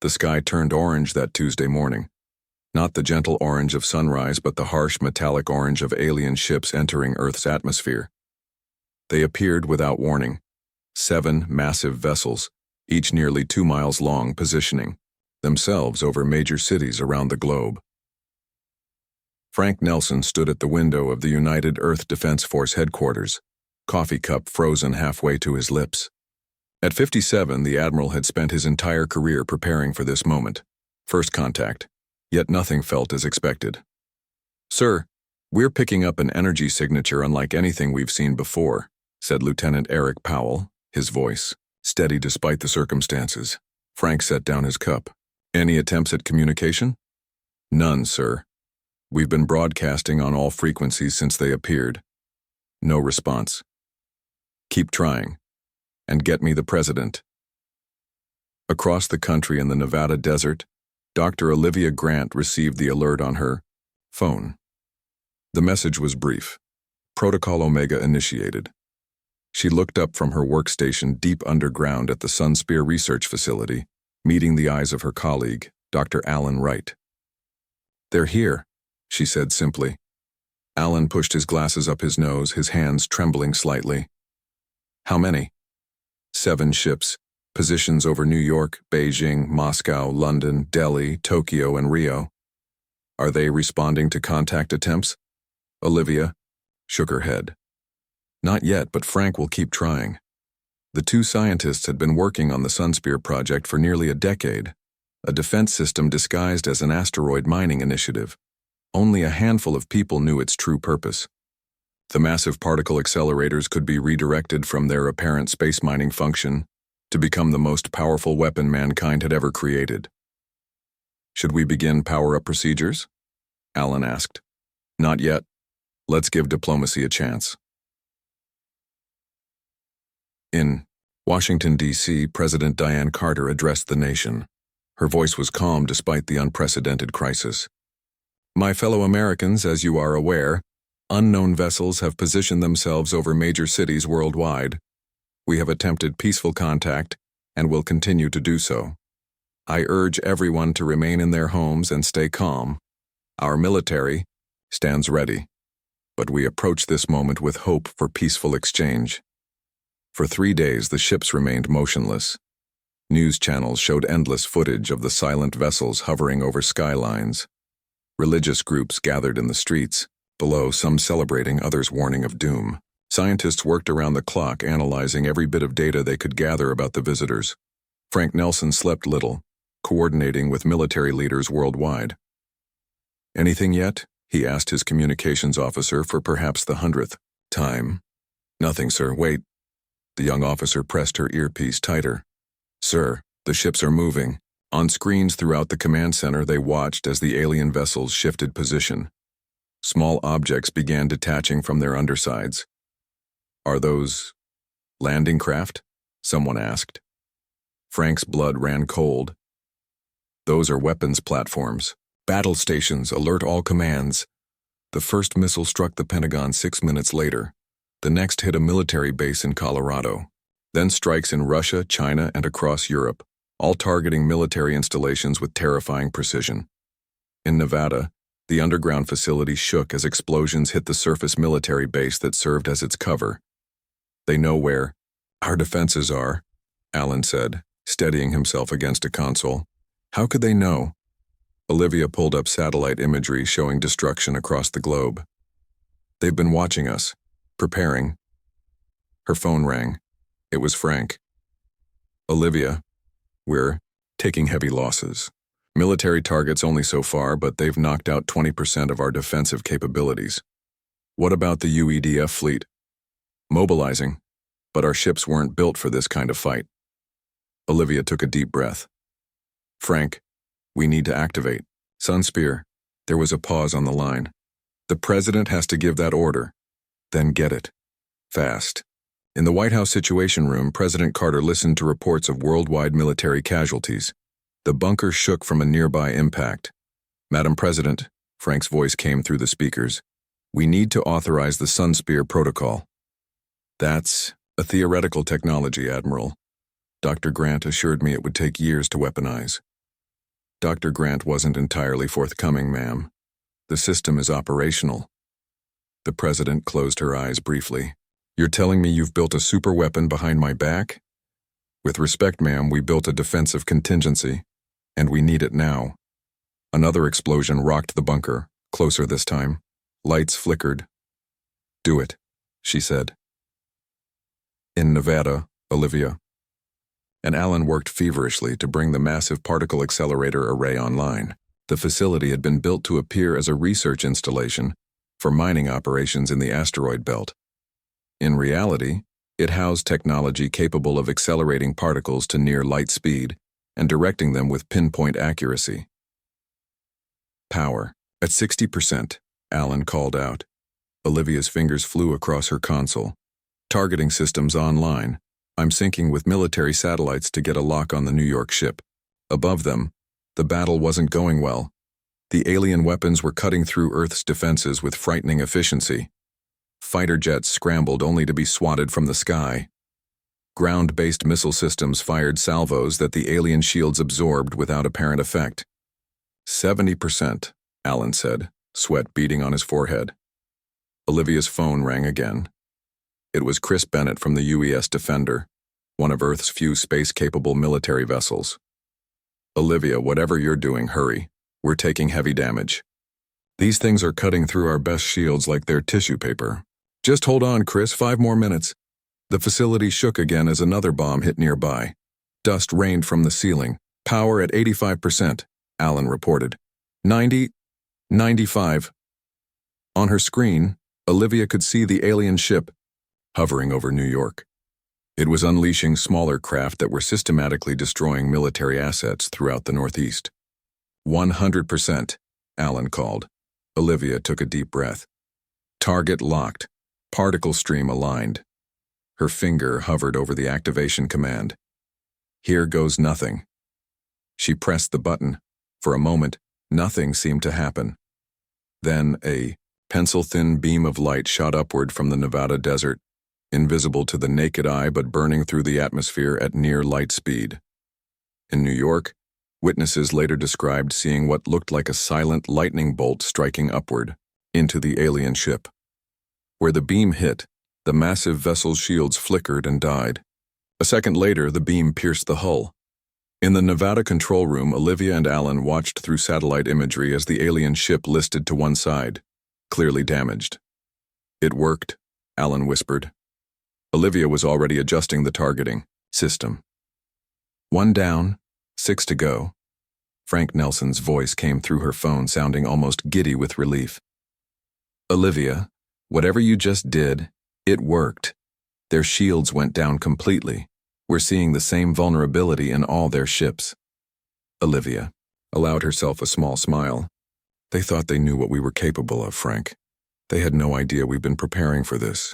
The sky turned orange that Tuesday morning. Not the gentle orange of sunrise, but the harsh metallic orange of alien ships entering Earth's atmosphere. They appeared without warning. 7 massive vessels, each nearly 2 miles long, positioning themselves over major cities around the globe. Frank Nelson stood at the window of the United Earth Defense Force headquarters, coffee cup frozen halfway to his lips. At 57, the Admiral had spent his entire career preparing for this moment. First contact, yet nothing felt as expected. "Sir, we're picking up an energy signature unlike anything we've seen before," said Lieutenant Eric Powell, his voice steady despite the circumstances. Frank set down his cup. "Any attempts at communication?" "None, sir. We've been broadcasting on all frequencies since they appeared. No response. Keep trying. And get me the president." Across the country in the Nevada desert, Dr. Olivia Grant received the alert on her phone. The message was brief. Protocol Omega initiated. She looked up from her workstation deep underground at the Sunspear Research Facility, meeting the eyes of her colleague, Dr. Alan Wright. "They're here," she said simply. Alan pushed his glasses up his nose, his hands trembling slightly. "How many?" 7 ships, positions over New York, Beijing, Moscow, London, Delhi, Tokyo, and Rio. "Are they responding to contact attempts?" Olivia shook her head. "Not yet, but Frank will keep trying." The 2 scientists had been working on the Sunspear project for nearly a decade, a defense system disguised as an asteroid mining initiative. Only a handful of people knew its true purpose. The massive particle accelerators could be redirected from their apparent space mining function to become the most powerful weapon mankind had ever created. "Should we begin power-up procedures?" Alan asked. "Not yet. Let's give diplomacy a chance." In Washington, D.C., President Diane Carter addressed the nation. Her voice was calm despite the unprecedented crisis. "My fellow Americans, as you are aware, unknown vessels have positioned themselves over major cities worldwide. We have attempted peaceful contact and will continue to do so. I urge everyone to remain in their homes and stay calm. Our military stands ready, but we approach this moment with hope for peaceful exchange." For 3 days, the ships remained motionless. News channels showed endless footage of the silent vessels hovering over skylines. Religious groups gathered in the streets, below, some celebrating, others warning of doom. Scientists worked around the clock, analyzing every bit of data they could gather about the visitors. Frank Nelson slept little, coordinating with military leaders worldwide. "Anything yet?" he asked his communications officer for perhaps the 100th time. "Nothing, sir. Wait." The young officer pressed her earpiece tighter. "Sir, the ships are moving." On screens throughout the command center, they watched as the alien vessels shifted position. Small objects began detaching from their undersides. "Are those landing craft?" someone asked. Frank's blood ran cold. "Those are weapons platforms. Battle stations, alert all commands." The first missile struck the Pentagon 6 minutes later. The next hit a military base in Colorado. Then strikes in Russia, China, and across Europe, all targeting military installations with terrifying precision. In Nevada, the underground facility shook as explosions hit the surface military base that served as its cover. "They know where our defenses are," Alan said, steadying himself against a console. "How could they know?" Olivia pulled up satellite imagery showing destruction across the globe. "They've been watching us, preparing." Her phone rang. It was Frank. "Olivia, we're taking heavy losses. Military targets only so far, but they've knocked out 20% of our defensive capabilities." "What about the UEDF fleet?" "Mobilizing, but our ships weren't built for this kind of fight." Olivia took a deep breath. "Frank, we need to activate Sunspear." There was a pause on the line. "The president has to give that order. Then get it. Fast." In the White House Situation Room, President Carter listened to reports of worldwide military casualties. The bunker shook from a nearby impact. "Madam President," Frank's voice came through the speakers, "we need to authorize the Sunspear protocol." "That's a theoretical technology, Admiral. Dr. Grant assured me it would take years to weaponize. Dr. Grant wasn't entirely forthcoming, ma'am. The system is operational. The president closed her eyes briefly. You're telling me you've built a super weapon behind my back? With respect, ma'am, we built a defensive contingency, and we need it now. Another explosion rocked the bunker, closer this time. Lights flickered. Do it, she said. In Nevada, Olivia. And Alan worked feverishly to bring the massive particle accelerator array online. The facility had been built to appear as a research installation for mining operations in the asteroid belt. In reality, it housed technology capable of accelerating particles to near light speed and directing them with pinpoint accuracy. Power. At 60%, Alan called out. Olivia's fingers flew across her console. Targeting systems online. I'm syncing with military satellites to get a lock on the New York ship. Above them, the battle wasn't going well. The alien weapons were cutting through Earth's defenses with frightening efficiency. Fighter jets scrambled only to be swatted from the sky. Ground-based missile systems fired salvos that the alien shields absorbed without apparent effect. 70%, Alan said, sweat beading on his forehead. Olivia's phone rang again. It was Chris Bennett from the UES Defender, one of Earth's few space-capable military vessels. Olivia, whatever you're doing, hurry. We're taking heavy damage. These things are cutting through our best shields like they're tissue paper. Just hold on, Chris, 5 more minutes. The facility shook again as another bomb hit nearby. Dust rained from the ceiling. Power at 85%, Alan reported. 90, 95. On her screen, Olivia could see the alien ship hovering over New York. It was unleashing smaller craft that were systematically destroying military assets throughout the Northeast. 100%, Alan called. Olivia took a deep breath. Target locked. Particle stream aligned. Her finger hovered over the activation command. Here goes nothing. She pressed the button. For a moment, nothing seemed to happen. Then a pencil-thin beam of light shot upward from the Nevada desert, invisible to the naked eye but burning through the atmosphere at near light speed. In New York, witnesses later described seeing what looked like a silent lightning bolt striking upward into the alien ship. Where the beam hit, the massive vessel's shields flickered and died. A second later, the beam pierced the hull. In the Nevada control room, Olivia and Alan watched through satellite imagery as the alien ship listed to one side, clearly damaged. It worked, Alan whispered. Olivia was already adjusting the targeting system. 1 down, 6 to go. Frank Nelson's voice came through her phone, sounding almost giddy with relief. Olivia, whatever you just did, it worked. Their shields went down completely. We're seeing the same vulnerability in all their ships. Olivia allowed herself a small smile. They thought they knew what we were capable of, Frank. They had no idea we've been preparing for this.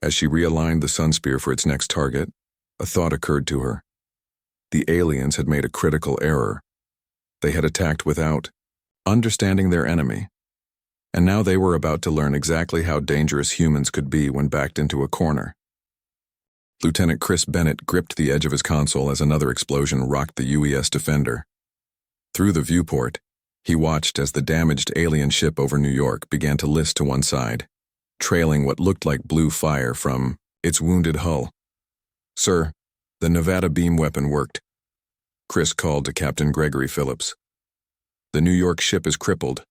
As she realigned the Sunspear for its next target, a thought occurred to her. The aliens had made a critical error. They had attacked without understanding their enemy. And now they were about to learn exactly how dangerous humans could be when backed into a corner. Lieutenant Chris Bennett gripped the edge of his console as another explosion rocked the UES Defender. Through the viewport, he watched as the damaged alien ship over New York began to list to one side, trailing what looked like blue fire from its wounded hull. Sir, the Nevada beam weapon worked. Chris called to Captain Gregory Phillips. The New York ship is crippled.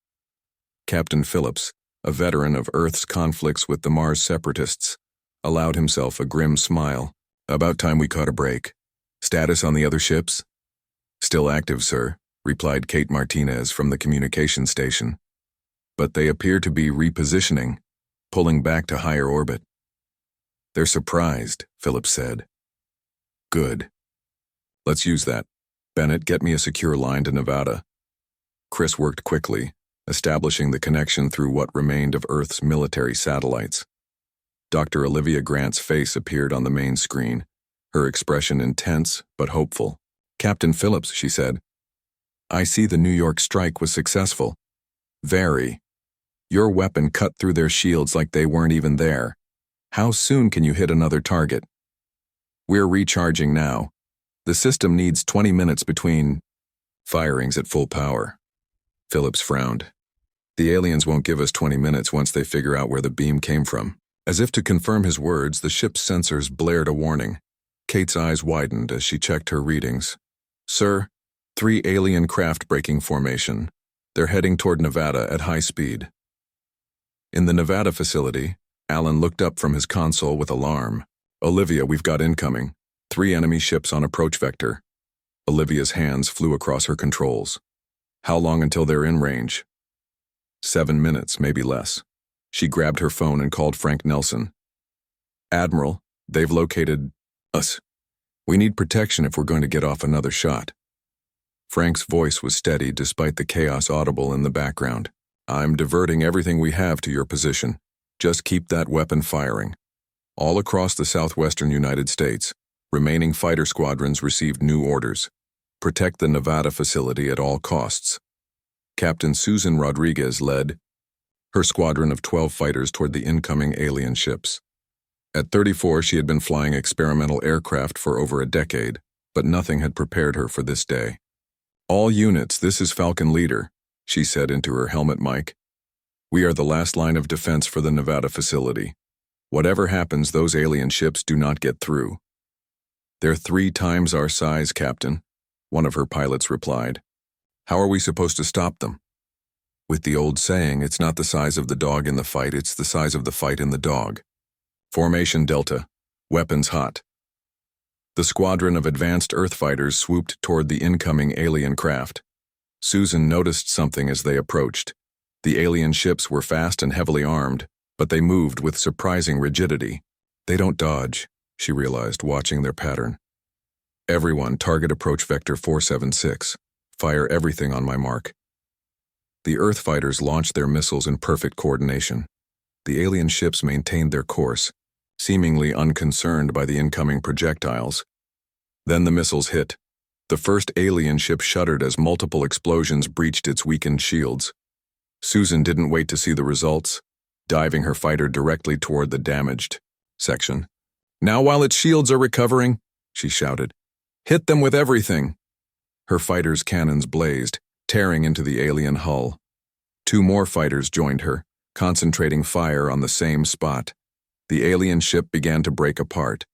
Captain Phillips, a veteran of Earth's conflicts with the Mars separatists, allowed himself a grim smile. About time we caught a break. Status on the other ships? Still active, sir, replied Kate Martinez from the communication station. But they appear to be repositioning, pulling back to higher orbit. They're surprised, Phillips said. Good. Let's use that. Bennett, get me a secure line to Nevada. Chris worked quickly, establishing the connection through what remained of Earth's military satellites. Dr. Olivia Grant's face appeared on the main screen, her expression intense but hopeful. Captain Phillips, she said. I see the New York strike was successful. Very. Your weapon cut through their shields like they weren't even there. How soon can you hit another target? We're recharging now. The system needs 20 minutes between Firing's at full power. Phillips frowned. The aliens won't give us 20 minutes once they figure out where the beam came from. As if to confirm his words, the ship's sensors blared a warning. Kate's eyes widened as she checked her readings. Sir, 3 alien craft breaking formation. They're heading toward Nevada at high speed. In the Nevada facility, Alan looked up from his console with alarm. Olivia, we've got incoming. 3 enemy ships on approach vector. Olivia's hands flew across her controls. How long until they're in range? 7 minutes, maybe less. She grabbed her phone and called Frank Nelson. Admiral, they've located us. We need protection if we're going to get off another shot. Frank's voice was steady despite the chaos audible in the background. I'm diverting everything we have to your position. Just keep that weapon firing. All across the southwestern United States, remaining fighter squadrons received new orders. Protect the Nevada facility at all costs. Captain Susan Rodriguez led her squadron of 12 fighters toward the incoming alien ships. At 34, she had been flying experimental aircraft for over a decade, but nothing had prepared her for this day. All units, this is Falcon Leader, she said into her helmet mic. We are the last line of defense for the Nevada facility. Whatever happens, those alien ships do not get through. They're 3 times our size, Captain, one of her pilots replied. How are we supposed to stop them? With the old saying, it's not the size of the dog in the fight, it's the size of the fight in the dog. Formation Delta. Weapons hot. The squadron of advanced Earth fighters swooped toward the incoming alien craft. Susan noticed something as they approached. The alien ships were fast and heavily armed, but they moved with surprising rigidity. They don't dodge, she realized, watching their pattern. Everyone, target approach vector 476. Fire everything on my mark. The Earth fighters launched their missiles in perfect coordination. The alien ships maintained their course, seemingly unconcerned by the incoming projectiles. Then the missiles hit. The first alien ship shuddered as multiple explosions breached its weakened shields. Susan didn't wait to see the results, diving her fighter directly toward the damaged section. Now while its shields are recovering, she shouted, hit them with everything. Her fighter's cannons blazed, tearing into the alien hull. 2 more fighters joined her, concentrating fire on the same spot. The alien ship began to break apart,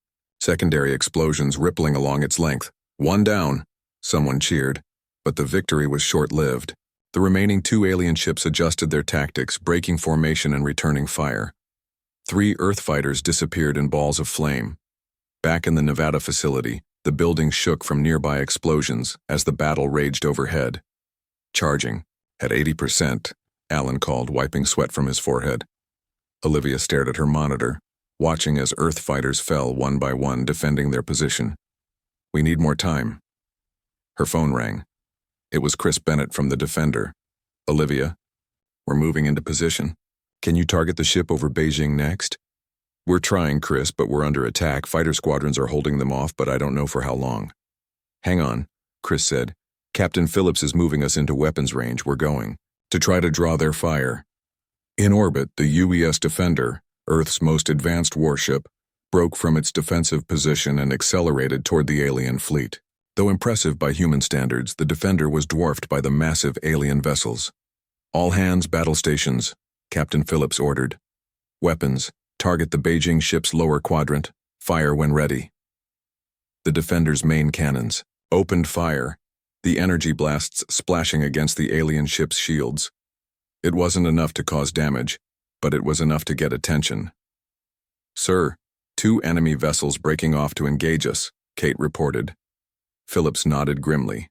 secondary explosions rippling along its length. 1 down, someone cheered, but the victory was short-lived. The remaining 2 alien ships adjusted their tactics, breaking formation and returning fire. 3 Earth fighters disappeared in balls of flame. Back in the Nevada facility, the building shook from nearby explosions as the battle raged overhead. Charging. At 80%, Alan called, wiping sweat from his forehead. Olivia stared at her monitor, watching as Earth fighters fell one by one, defending their position. We need more time. Her phone rang. It was Chris Bennett from the Defender. Olivia, we're moving into position. Can you target the ship over Beijing next? We're trying, Chris, but we're under attack. Fighter squadrons are holding them off, but I don't know for how long. Hang on, Chris said. Captain Phillips is moving us into weapons range. We're going to try to draw their fire. In orbit, the UES Defender, Earth's most advanced warship, broke from its defensive position and accelerated toward the alien fleet. Though impressive by human standards, the Defender was dwarfed by the massive alien vessels. All hands, battle stations, Captain Phillips ordered. Weapons, target the Beijing ship's lower quadrant. Fire when ready. The Defender's main cannons opened fire, the energy blasts splashing against the alien ship's shields. It wasn't enough to cause damage, but it was enough to get attention. Sir, 2 enemy vessels breaking off to engage us, Kate reported. Phillips nodded grimly.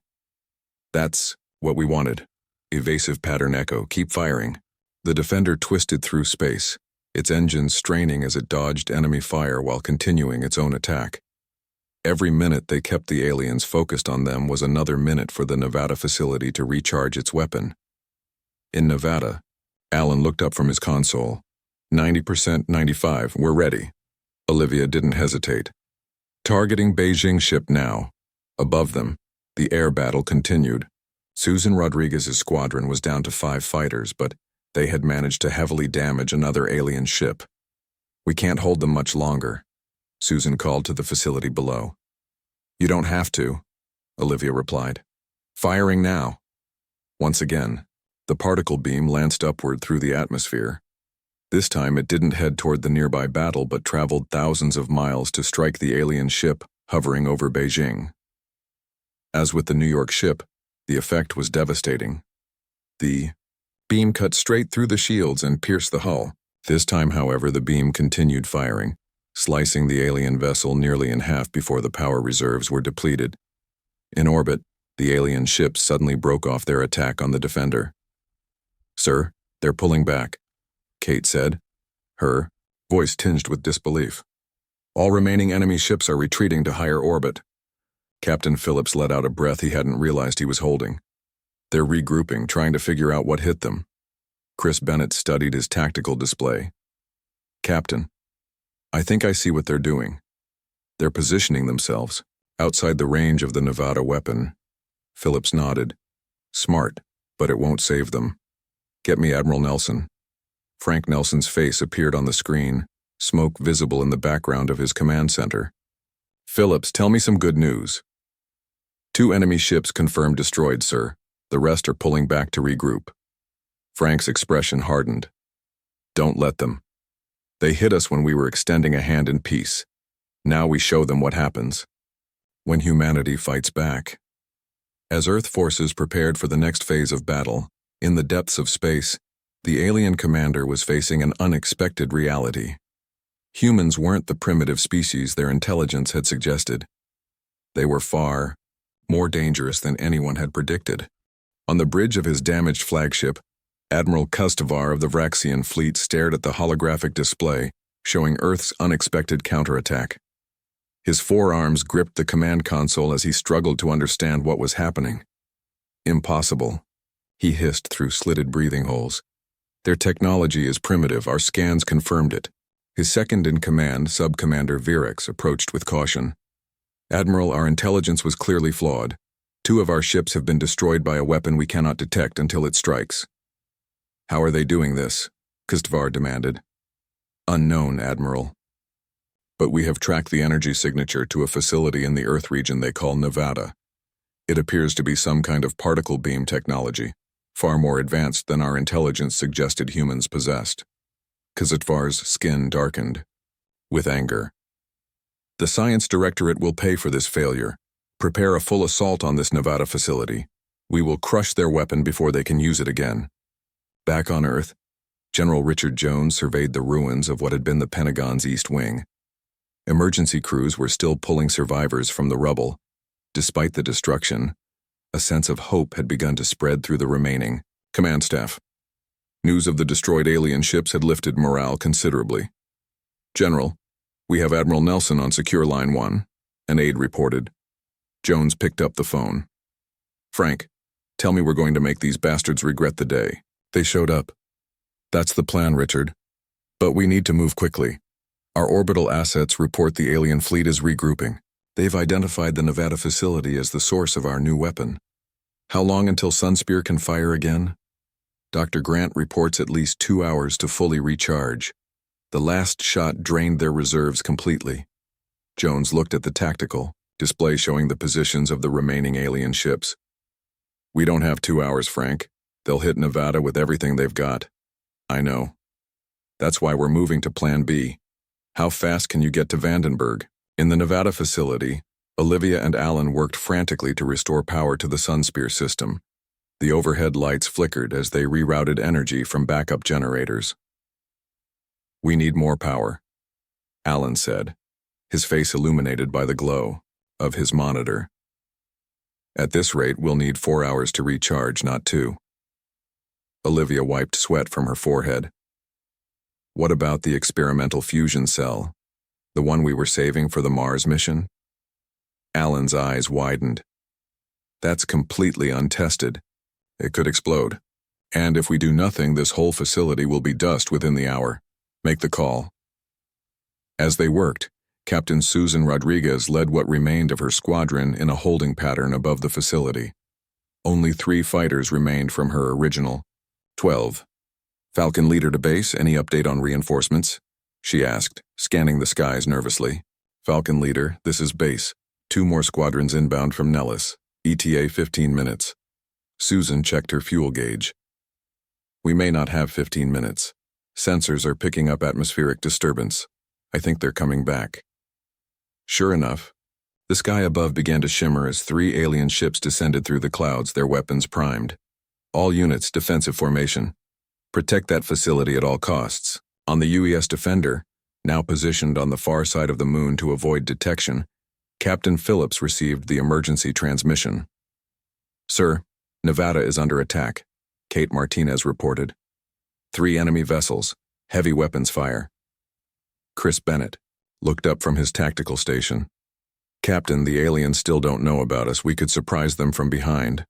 That's what we wanted. Evasive pattern echo, keep firing. The Defender twisted through space, its engines straining as it dodged enemy fire while continuing its own attack. Every minute they kept the aliens focused on them was another minute for the Nevada facility to recharge its weapon. In Nevada, Alan looked up from his console. 90%, 95, we're ready. Olivia didn't hesitate. Targeting Beijing ship now. Above them, the air battle continued. Susan Rodriguez's squadron was down to 5 fighters, but they had managed to heavily damage another alien ship. We can't hold them much longer, Susan called to the facility below. You don't have to, Olivia replied. Firing now. Once again, the particle beam lanced upward through the atmosphere. This time it didn't head toward the nearby battle but traveled thousands of miles to strike the alien ship hovering over Beijing. As with the New York ship, the effect was devastating. The beam cut straight through the shields and pierced the hull. This time, however, the beam continued firing, slicing the alien vessel nearly in half before the power reserves were depleted. In orbit, the alien ships suddenly broke off their attack on the defender. "Sir, they're pulling back," Kate said, her voice tinged with disbelief. "All remaining enemy ships are retreating to higher orbit." Captain Phillips let out a breath he hadn't realized he was holding. "They're regrouping, trying to figure out what hit them." Chris Bennett studied his tactical display. "Captain, I think I see what they're doing. They're positioning themselves outside the range of the Nevada weapon." Phillips nodded. "Smart, but it won't save them. Get me Admiral Nelson." Frank Nelson's face appeared on the screen, smoke visible in the background of his command center. "Phillips, tell me some good news." "2 enemy ships confirmed destroyed, sir. The rest are pulling back to regroup." Frank's expression hardened. "Don't let them. They hit us when we were extending a hand in peace. Now we show them what happens when humanity fights back." As Earth forces prepared for the next phase of battle, in the depths of space, the alien commander was facing an unexpected reality. Humans weren't the primitive species their intelligence had suggested. They were far more dangerous than anyone had predicted. On the bridge of his damaged flagship, Admiral Kustovar of the Vraxian fleet stared at the holographic display, showing Earth's unexpected counterattack. His forearms gripped the command console as he struggled to understand what was happening. "Impossible," he hissed through slitted breathing holes. "Their technology is primitive, our scans confirmed it." His second-in-command, Sub-Commander Virex, approached with caution. "Admiral, our intelligence was clearly flawed. 2 of our ships have been destroyed by a weapon we cannot detect until it strikes." "How are they doing this?" Kustovar demanded. "Unknown, Admiral. But we have tracked the energy signature to a facility in the Earth region they call Nevada. It appears to be some kind of particle beam technology, far more advanced than our intelligence suggested humans possessed." Kustvar's skin darkened with anger. "The Science Directorate will pay for this failure. Prepare a full assault on this Nevada facility. We will crush their weapon before they can use it again." Back on Earth, General Richard Jones surveyed the ruins of what had been the Pentagon's East Wing. Emergency crews were still pulling survivors from the rubble. Despite the destruction, a sense of hope had begun to spread through the remaining command staff. News of the destroyed alien ships had lifted morale considerably. "General, we have Admiral Nelson on Secure Line 1, an aide reported." Jones picked up the phone. "Frank, tell me we're going to make these bastards regret the day they showed up." "That's the plan, Richard. But we need to move quickly. Our orbital assets report the alien fleet is regrouping. They've identified the Nevada facility as the source of our new weapon. How long until Sunspear can fire again? Dr. Grant reports at least 2 hours to fully recharge. The last shot drained their reserves completely." Jones looked at the tactical display showing the positions of the remaining alien ships. "We don't have 2 hours, Frank. They'll hit Nevada with everything they've got." "I know. That's why we're moving to Plan B. How fast can you get to Vandenberg?" In the Nevada facility, Olivia and Alan worked frantically to restore power to the Sunspear system. The overhead lights flickered as they rerouted energy from backup generators. "We need more power," Alan said, his face illuminated by the glow of his monitor. "At this rate, we'll need 4 hours to recharge, not 2. Olivia wiped sweat from her forehead. "What about the experimental fusion cell? The one we were saving for the Mars mission?" Alan's eyes widened. "That's completely untested. It could explode. And if we do nothing, this whole facility will be dust within the hour. Make the call." As they worked, Captain Susan Rodriguez led what remained of her squadron in a holding pattern above the facility. Only 3 fighters remained from her original 12. "Falcon leader to base, any update on reinforcements?" she asked, scanning the skies nervously. "Falcon leader, this is base. 2 more squadrons inbound from Nellis. ETA 15 minutes. Susan checked her fuel gauge. We may not have 15 minutes. Sensors are picking up atmospheric disturbance. I think they're coming back. Sure enough, the sky above began to shimmer as 3 alien ships descended through the clouds, their weapons primed. All units, defensive formation. Protect that facility at all costs. On the UES Defender, now positioned on the far side of the moon to avoid detection, Captain Phillips received the emergency transmission. Sir, Nevada is under attack, Kate Martinez reported. 3 enemy vessels, heavy weapons fire. Chris Bennett looked up from his tactical station. Captain, the aliens still don't know about us. We could surprise them from behind.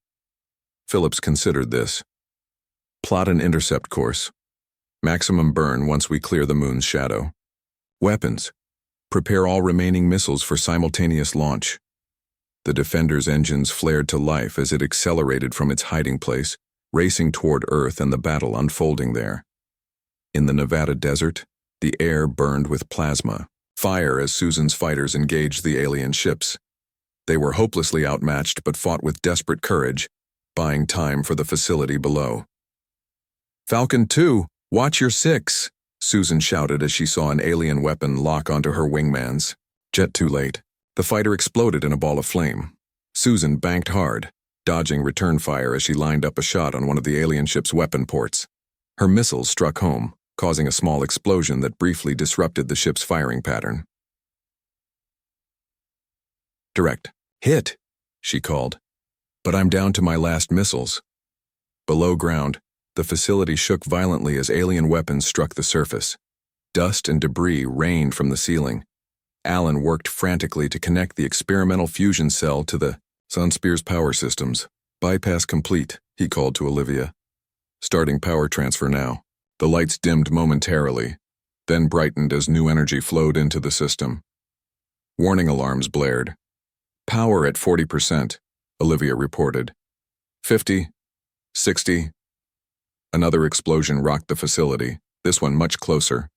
Phillips considered this. Plot an intercept course. Maximum burn once we clear the moon's shadow. Weapons. Prepare all remaining missiles for simultaneous launch. The Defender's engines flared to life as it accelerated from its hiding place, racing toward Earth and the battle unfolding there. In the Nevada desert, the air burned with plasma, fire as Susan's fighters engaged the alien ships. They were hopelessly outmatched but fought with desperate courage, buying time for the facility below. Falcon 2, watch your 6, Susan shouted as she saw an alien weapon lock onto her wingman's. Jet too late. The fighter exploded in a ball of flame. Susan banked hard, dodging return fire as she lined up a shot on one of the alien ship's weapon ports. Her missiles struck home, causing a small explosion that briefly disrupted the ship's firing pattern. Direct. Hit, she called. But I'm down to my last missiles. Below ground, the facility shook violently as alien weapons struck the surface. Dust and debris rained from the ceiling. Alan worked frantically to connect the experimental fusion cell to the Sunspear's power systems. Bypass complete, he called to Olivia. Starting power transfer now. The lights dimmed momentarily, then brightened as new energy flowed into the system. Warning alarms blared. Power at 40%, Olivia reported. 50, 60. Another explosion rocked the facility, this one much closer.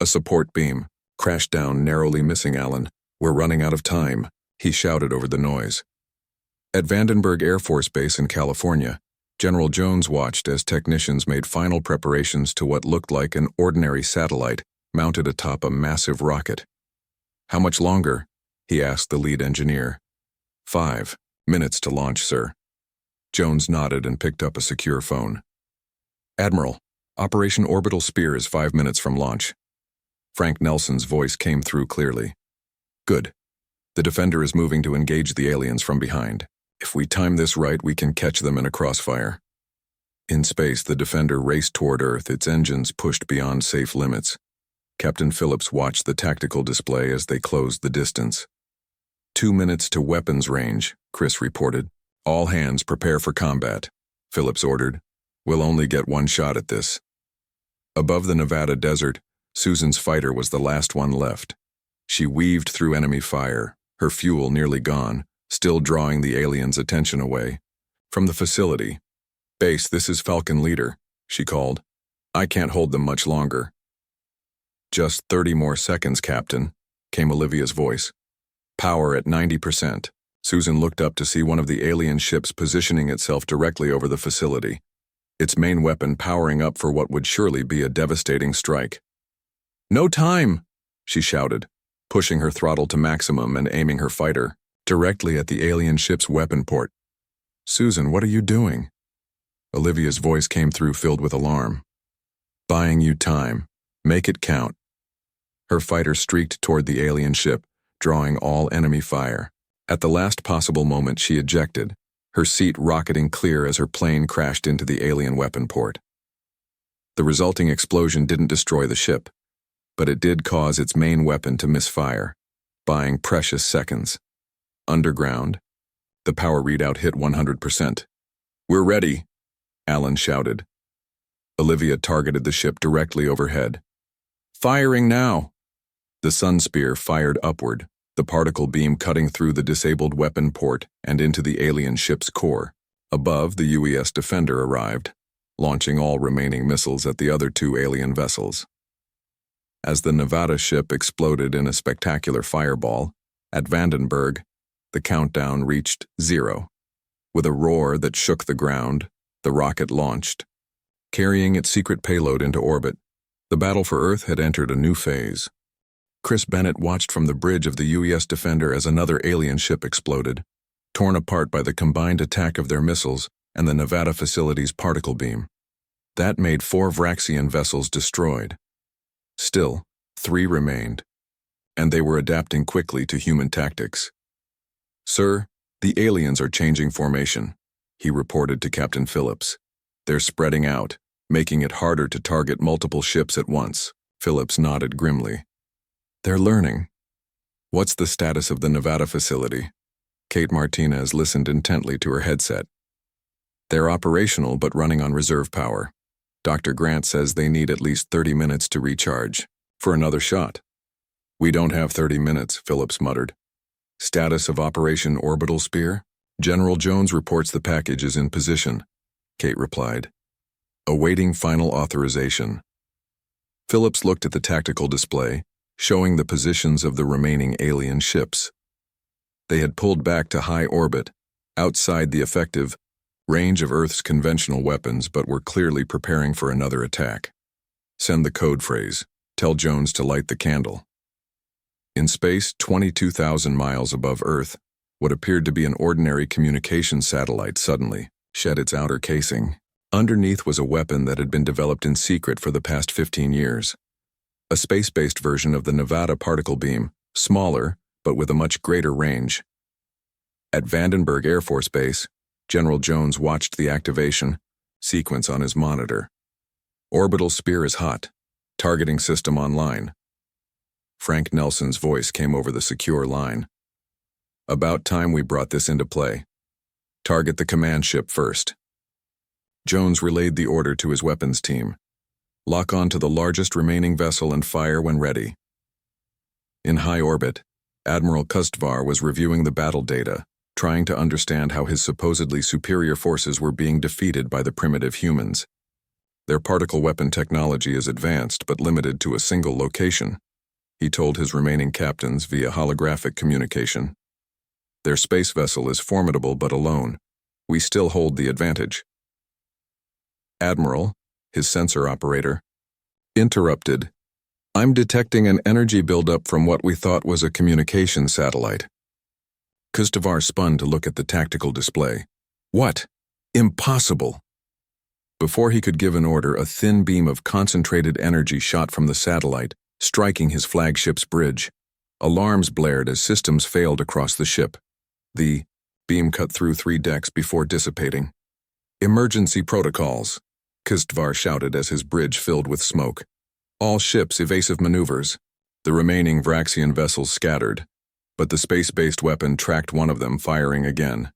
A support beam crashed down, narrowly missing Alan. We're running out of time, he shouted over the noise. At Vandenberg Air Force Base in California, General Jones watched as technicians made final preparations to what looked like an ordinary satellite mounted atop a massive rocket. How much longer? He asked the lead engineer. 5 minutes to launch, sir. Jones nodded and picked up a secure phone. Admiral, Operation Orbital Spear is 5 minutes from launch. Frank Nelson's voice came through clearly. Good. The Defender is moving to engage the aliens from behind. If we time this right, we can catch them in a crossfire. In space, the Defender raced toward Earth, its engines pushed beyond safe limits. Captain Phillips watched the tactical display as they closed the distance. 2 minutes to weapons range, Chris reported. All hands prepare for combat, Phillips ordered. We'll only get one shot at this. Above the Nevada desert, Susan's fighter was the last one left. She weaved through enemy fire, her fuel nearly gone, still drawing the aliens' attention away. From the facility. Base, this is Falcon Leader, she called. I can't hold them much longer. Just 30 more seconds, Captain, came Olivia's voice. Power at 90%. Susan looked up to see one of the alien ships positioning itself directly over the facility, its main weapon powering up for what would surely be a devastating strike. No time, she shouted, pushing her throttle to maximum and aiming her fighter directly at the alien ship's weapon port. Susan, what are you doing? Olivia's voice came through filled with alarm. Buying you time. Make it count. Her fighter streaked toward the alien ship, drawing all enemy fire. At the last possible moment, she ejected, her seat rocketing clear as her plane crashed into the alien weapon port. The resulting explosion didn't destroy the ship, but it did cause its main weapon to misfire, buying precious seconds. Underground, the power readout hit 100%. We're ready, Alan shouted. Olivia targeted the ship directly overhead. Firing now! The sun spear fired upward, the particle beam cutting through the disabled weapon port and into the alien ship's core. Above, the UES Defender arrived, launching all remaining missiles at the other 2 alien vessels. As the Nevada ship exploded in a spectacular fireball, at Vandenberg, The countdown reached 0. With a roar that shook the ground, the rocket launched. Carrying its secret payload into orbit, the battle for Earth had entered a new phase. Chris Bennett watched from the bridge of the UES Defender as another alien ship exploded, torn apart by the combined attack of their missiles and the Nevada facility's particle beam. That made 4 Vraxian vessels destroyed. Still, 3 remained, and they were adapting quickly to human tactics. "Sir, the aliens are changing formation," he reported to Captain Phillips. "They're spreading out, making it harder to target multiple ships at once." Phillips nodded grimly. "They're learning." "What's the status of the Nevada facility?" Kate Martinez listened intently to her headset. "They're operational but running on reserve power. Dr. Grant says they need at least 30 minutes to recharge. For another shot." "We don't have 30 minutes, Phillips muttered. "Status of Operation Orbital Spear?" "General Jones reports the package is in position," Kate replied. "Awaiting final authorization." Phillips looked at the tactical display, showing the positions of the remaining alien ships. They had pulled back to high orbit, outside the effective range of Earth's conventional weapons, but were clearly preparing for another attack. "Send the code phrase. Tell Jones to light the candle." In space, 22,000 miles above Earth, what appeared to be an ordinary communication satellite suddenly shed its outer casing. Underneath was a weapon that had been developed in secret for the past 15 years. A space-based version of the Nevada particle beam, smaller, but with a much greater range. At Vandenberg Air Force Base, General Jones watched the activation sequence on his monitor. "Orbital Spear is hot. Targeting system online." Frank Nelson's voice came over the secure line. "About time we brought this into play. Target the command ship first." Jones relayed the order to his weapons team. "Lock on to the largest remaining vessel and fire when ready." In high orbit, Admiral Kustvar was reviewing the battle data, trying to understand how his supposedly superior forces were being defeated by the primitive humans. "Their particle weapon technology is advanced but limited to a single location," he told his remaining captains via holographic communication. "Their space vessel is formidable but alone. We still hold the advantage." "Admiral," his sensor operator interrupted, "I'm detecting an energy buildup from what we thought was a communication satellite." Kustavar spun to look at the tactical display. "What? Impossible!" Before he could give an order, a thin beam of concentrated energy shot from the satellite, striking his flagship's bridge. Alarms blared as systems failed across the ship. The beam cut through 3 decks before dissipating. "Emergency protocols," Kistvar shouted as his bridge filled with smoke. "All ships evasive maneuvers." The remaining Vraxian vessels scattered, but the space-based weapon tracked one of them, firing again.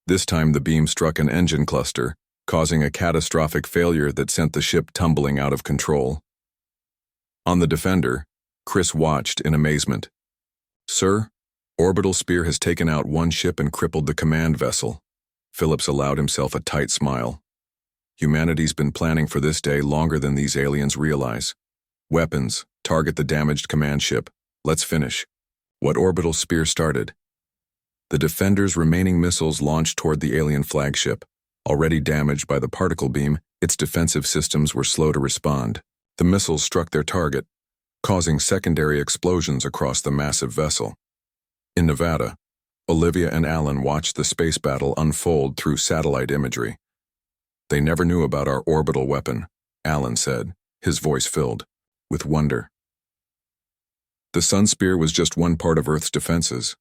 This time the beam struck an engine cluster, causing a catastrophic failure that sent the ship tumbling out of control. On the Defender, Chris watched in amazement. "Sir, Orbital Spear has taken out one ship and crippled the command vessel." Phillips allowed himself a tight smile. "Humanity's been planning for this day longer than these aliens realize. Weapons, target the damaged command ship. Let's finish what Orbital Spear started." The Defender's remaining missiles launched toward the alien flagship. Already damaged by the particle beam, its defensive systems were slow to respond. The missiles struck their target, causing secondary explosions across the massive vessel. In Nevada, Olivia and Alan watched the space battle unfold through satellite imagery. "They never knew about our orbital weapon," Alan said, his voice filled with wonder. "The Sunspear was just one part of Earth's defenses,"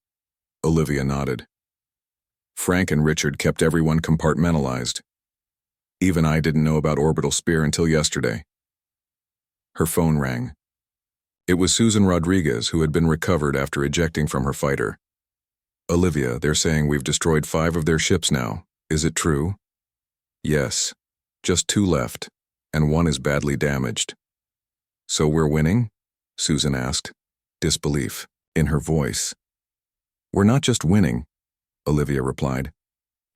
Olivia nodded. "Frank and Richard kept everyone compartmentalized. Even I didn't know about Orbital Spear until yesterday." Her phone rang. It was Susan Rodriguez, who had been recovered after ejecting from her fighter. "Olivia, they're saying we've destroyed 5 of their ships now. Is it true?" "Yes. Just 2 left, and 1 is badly damaged." "So we're winning?" Susan asked, disbelief in her voice. "We're not just winning," Olivia replied.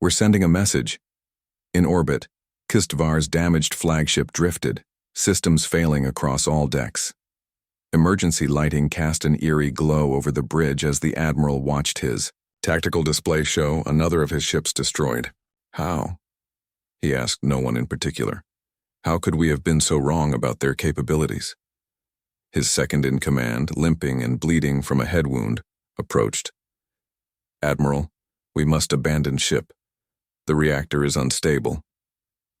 "We're sending a message." In orbit, Kistvar's damaged flagship drifted, systems failing across all decks. Emergency lighting cast an eerie glow over the bridge as the Admiral watched his Tactical display show another of his ships destroyed. How? He asked no one in particular. How could we have been so wrong about their capabilities? His second-in-command, limping and bleeding from a head wound, approached. Admiral, we must abandon ship. The reactor is unstable.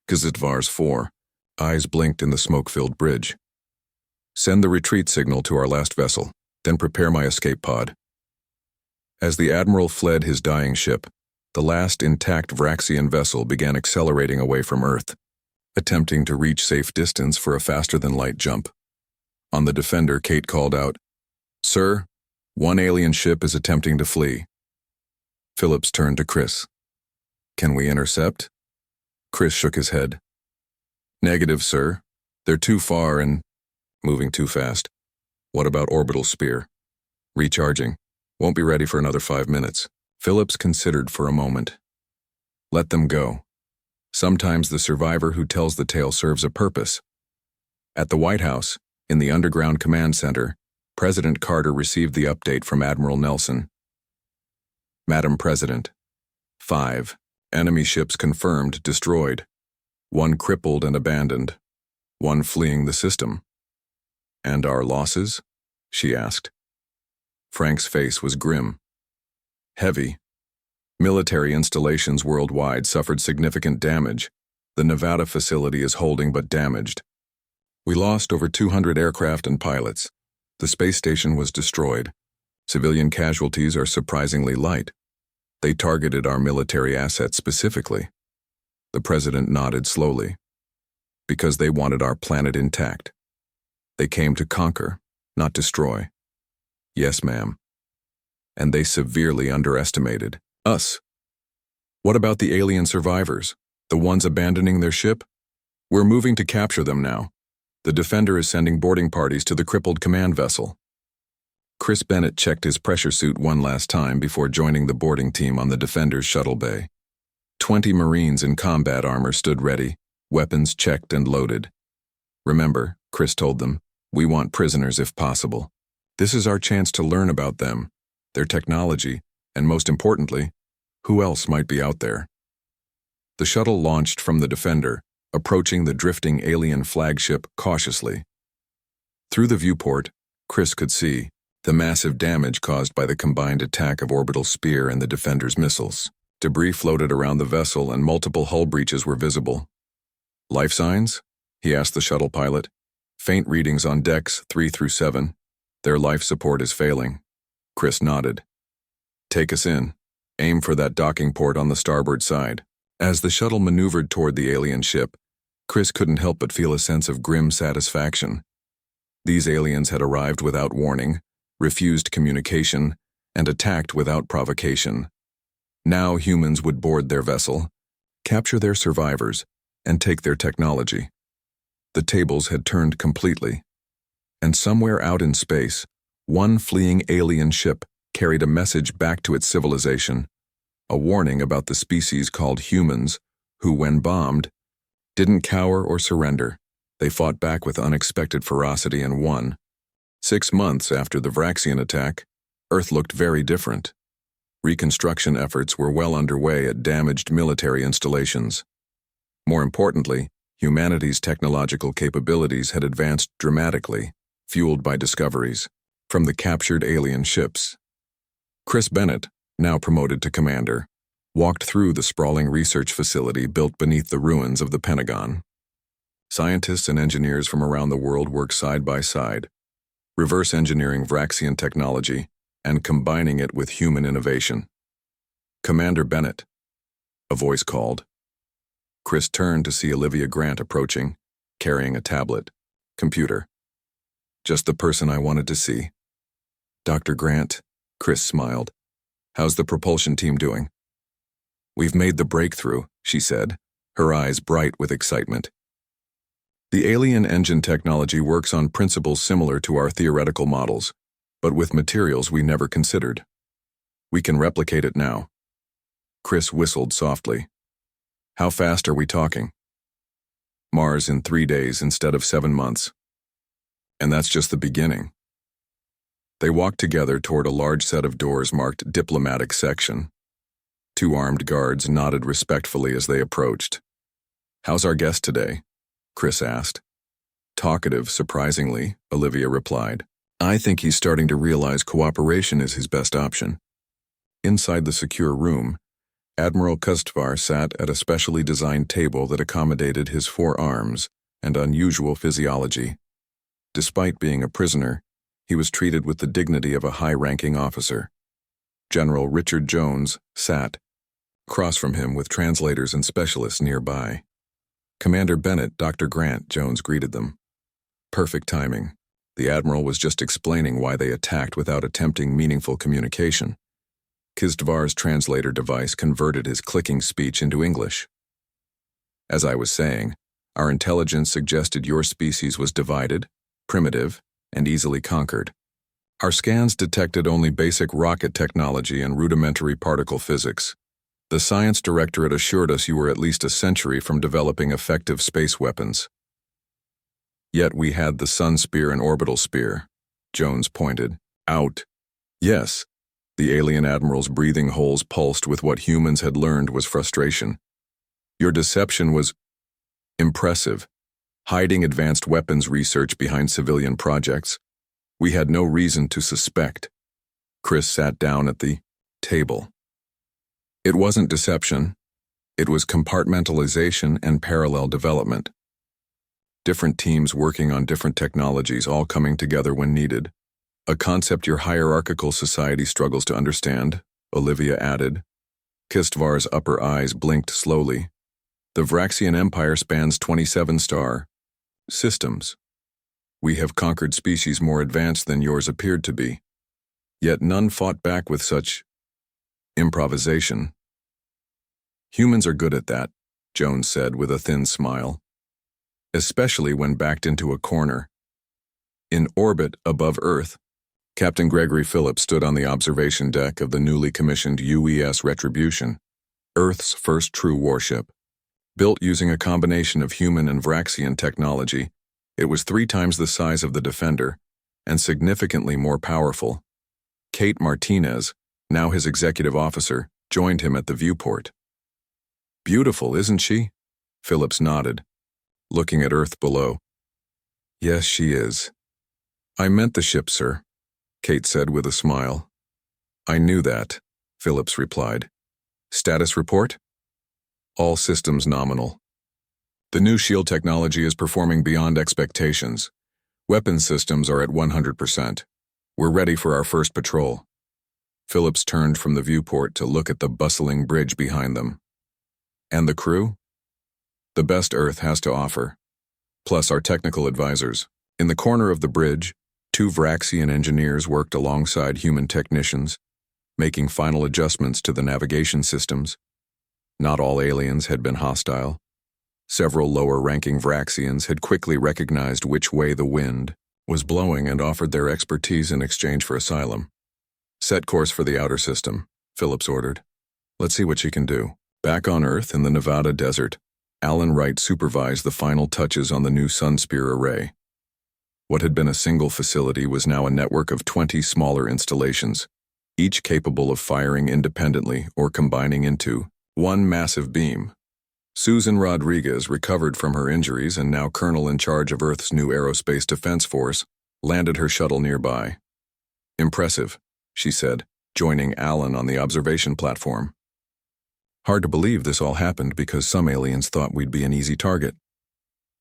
Gazetvars 4. Eyes blinked in the smoke-filled bridge. Send the retreat signal to our last vessel, then prepare my escape pod. As the Admiral fled his dying ship, the last intact Vraxian vessel began accelerating away from Earth, attempting to reach safe distance for a faster-than-light jump. On the Defender, Kate called out, "Sir, one alien ship is attempting to flee." Phillips turned to Chris. "Can we intercept?" Chris shook his head. "Negative, sir. They're too far and moving too fast. What about orbital spear? Recharging. Won't be ready for another 5 minutes." Phillips considered for a moment. "Let them go. Sometimes the survivor who tells the tale serves a purpose." At the White House, in the underground command center, President Carter received the update from Admiral Nelson. "Madam President, 5 enemy ships confirmed destroyed. 1 crippled and abandoned. 1 fleeing the system." "And our losses?" she asked. Frank's face was grim. "Heavy. Military installations worldwide suffered significant damage. The Nevada facility is holding but damaged. We lost over 200 aircraft and pilots. The space station was destroyed. Civilian casualties are surprisingly light. They targeted our military assets specifically." The president nodded slowly. "Because they wanted our planet intact. They came to conquer, not destroy." "Yes, ma'am. And they severely underestimated us." "What about the alien survivors? The ones abandoning their ship? We're moving to capture them now. The Defender is sending boarding parties to the crippled command vessel." Chris Bennett checked his pressure suit one last time before joining the boarding team on the Defender's shuttle bay. 20 Marines in combat armor stood ready, weapons checked and loaded. "Remember," Chris told them, "we want prisoners if possible. This is our chance to learn about them, their technology, and most importantly, who else might be out there." The shuttle launched from the Defender, approaching the drifting alien flagship cautiously. Through the viewport, Chris could see the massive damage caused by the combined attack of orbital spear and the Defender's missiles. Debris floated around the vessel and multiple hull breaches were visible. "Life signs?" he asked the shuttle pilot. "Faint readings on decks 3 through 7. Their life support is failing." Chris nodded. "Take us in. Aim for that docking port on the starboard side." As the shuttle maneuvered toward the alien ship, Chris couldn't help but feel a sense of grim satisfaction. These aliens had arrived without warning, refused communication, and attacked without provocation. Now humans would board their vessel, capture their survivors, and take their technology. The tables had turned completely. And somewhere out in space, one fleeing alien ship carried a message back to its civilization, a warning about the species called humans, who, when bombed, didn't cower or surrender. They fought back with unexpected ferocity and won. 6 months after the Vraxian attack, Earth looked very different. Reconstruction efforts were well underway at damaged military installations. More importantly, humanity's technological capabilities had advanced dramatically, fueled by discoveries from the captured alien ships. Chris Bennett, now promoted to commander, walked through the sprawling research facility built beneath the ruins of the Pentagon. Scientists and engineers from around the world worked side by side, reverse engineering Vraxian technology and combining it with human innovation. "Commander Bennett," a voice called. Chris turned to see Olivia Grant approaching, carrying a tablet. "Computer. Just the person I wanted to see." "Dr. Grant," Chris smiled. "How's the propulsion team doing?" "We've made the breakthrough," she said, her eyes bright with excitement. "The alien engine technology works on principles similar to our theoretical models, but with materials we never considered. We can replicate it now." Chris whistled softly. "How fast are we talking?" "Mars in 3 days instead of 7 months. And that's just the beginning." They walked together toward a large set of doors marked Diplomatic Section. Two armed guards nodded respectfully as they approached. "How's our guest today?" Chris asked. "Talkative, surprisingly," Olivia replied. "I think he's starting to realize cooperation is his best option." Inside the secure room, Admiral Kustvar sat at a specially designed table that accommodated his 4 arms and unusual physiology. Despite being a prisoner, he was treated with the dignity of a high-ranking officer. General Richard Jones sat across from him with translators and specialists nearby. Commander Bennett, Dr. Grant, Jones greeted them. Perfect timing. The Admiral was just explaining why they attacked without attempting meaningful communication. Kistvar's translator device converted his clicking speech into English. "As I was saying, our intelligence suggested your species was divided, primitive, and easily conquered. Our scans detected only basic rocket technology and rudimentary particle physics. The Science Directorate assured us you were at least a century from developing effective space weapons. Yet we had the Sun Spear and Orbital Spear," Jones pointed out. "Yes." The alien admiral's breathing holes pulsed with what humans had learned was frustration. "Your deception was impressive, hiding advanced weapons research behind civilian projects. We had no reason to suspect." Chris sat down at the table. "It wasn't deception. It was compartmentalization and parallel development. Different teams working on different technologies all coming together when needed. A concept your hierarchical society struggles to understand," Olivia added. Kistvar's upper eyes blinked slowly. "The Vraxian Empire spans 27 star systems. We have conquered species more advanced than yours appeared to be. Yet none fought back with such improvisation." "Humans are good at that," Jones said with a thin smile. "Especially when backed into a corner." In orbit above Earth, Captain Gregory Phillips stood on the observation deck of the newly commissioned UES Retribution, Earth's first true warship. Built using a combination of human and Vraxian technology, it was 3 times the size of the Defender and significantly more powerful. Kate Martinez, now his executive officer, joined him at the viewport. "Beautiful, isn't she?" Phillips nodded, looking at Earth below. "Yes, she is." "I meant the ship, sir," Kate said with a smile. "I knew that," Phillips replied. "Status report?" "All systems nominal. The new shield technology is performing beyond expectations. Weapon systems are at 100%. We're ready for our first patrol." Phillips turned from the viewport to look at the bustling bridge behind them. "And the crew?" "The best Earth has to offer. Plus our technical advisors." In the corner of the bridge, 2 Vraxian engineers worked alongside human technicians, making final adjustments to the navigation systems. Not all aliens had been hostile. Several lower-ranking Vraxians had quickly recognized which way the wind was blowing and offered their expertise in exchange for asylum. "Set course for the outer system," Phillips ordered. "Let's see what she can do." Back on Earth in the Nevada desert, Alan Wright supervised the final touches on the new Sun Spear array. What had been a single facility was now a network of 20 smaller installations, each capable of firing independently or combining into one massive beam. Susan Rodriguez, recovered from her injuries and now colonel in charge of Earth's new aerospace defense force, landed her shuttle nearby. "Impressive," she said, joining Alan on the observation platform. "Hard to believe this all happened because some aliens thought we'd be an easy target."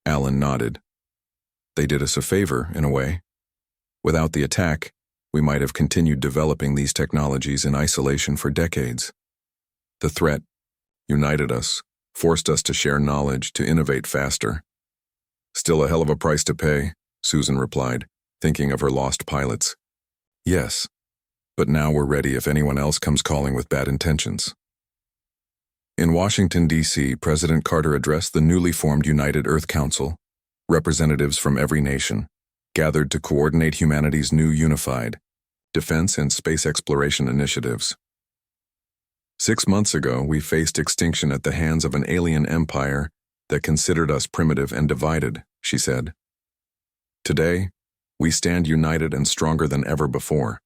Alan nodded. "They did us a favor, in a way. Without the attack, we might have continued developing these technologies in isolation for decades. The threat united us, forced us to share knowledge, to innovate faster." "Still a hell of a price to pay," Susan replied, thinking of her lost pilots. "Yes, but now we're ready if anyone else comes calling with bad intentions." In Washington, D.C., President Carter addressed the newly formed United Earth Council. Representatives from every nation gathered to coordinate humanity's new unified defense and space exploration initiatives. 6 months ago, we faced extinction at the hands of an alien empire that considered us primitive and divided, she said. Today, We stand united and stronger than ever before.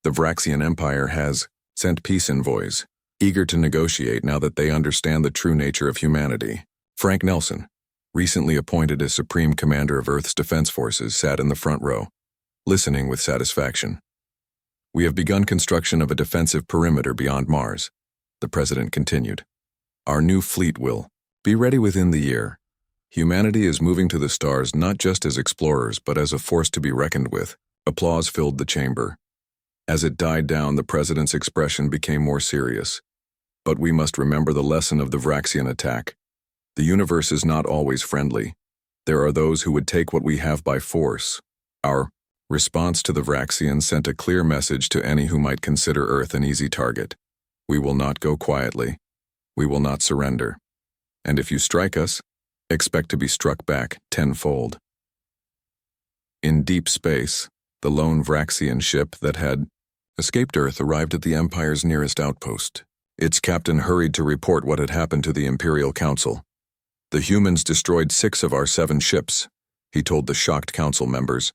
The Vraxian Empire has sent peace envoys, eager to negotiate now that they understand the true nature of humanity. Frank Nelson, recently appointed as Supreme Commander of Earth's Defense Forces, sat in the front row, listening with satisfaction. We have begun construction of a defensive perimeter beyond Mars, the President continued. Our new fleet will be ready within the year. Humanity is moving to the stars not just as explorers but as a force to be reckoned with. Applause filled the chamber. As it died down, the President's expression became more serious. But we must remember the lesson of the Vraxian attack. The universe is not always friendly. There are those who would take what we have by force. Our response to the Vraxians sent a clear message to any who might consider Earth an easy target. We will not go quietly. We will not surrender. And if you strike us, expect to be struck back tenfold. In deep space, the lone Vraxian ship that had escaped Earth arrived at the Empire's nearest outpost. Its captain hurried to report what had happened to the Imperial Council. The humans destroyed 6 of our 7 ships, he told the shocked council members.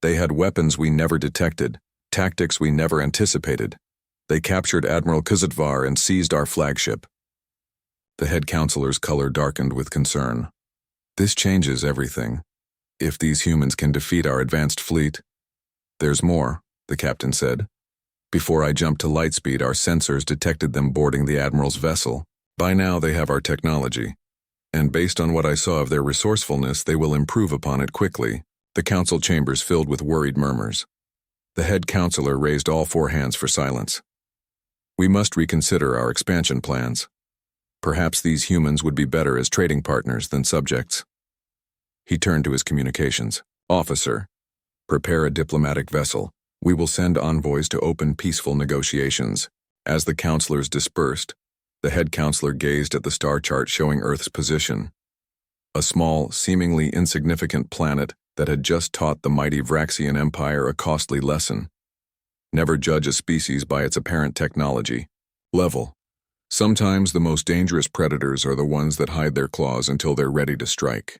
They had weapons we never detected, tactics we never anticipated. They captured Admiral Kuzatvar and seized our flagship. The head counselor's color darkened with concern. This changes everything. If these humans can defeat our advanced fleet. There's more, the captain said. Before I jumped to lightspeed, our sensors detected them boarding the Admiral's vessel. By now they have our technology. And based on what I saw of their resourcefulness, they will improve upon it quickly. The council chambers filled with worried murmurs. The head counselor raised all 4 hands for silence. We must reconsider our expansion plans. Perhaps these humans would be better as trading partners than subjects. He turned to his communications. Officer, prepare a diplomatic vessel. We will send envoys to open peaceful negotiations. As the counselors dispersed, the head counselor gazed at the star chart showing Earth's position. A small, seemingly insignificant planet that had just taught the mighty Vraxian Empire a costly lesson. Never judge a species by its apparent technology. Level. Sometimes the most dangerous predators are the ones that hide their claws until they're ready to strike.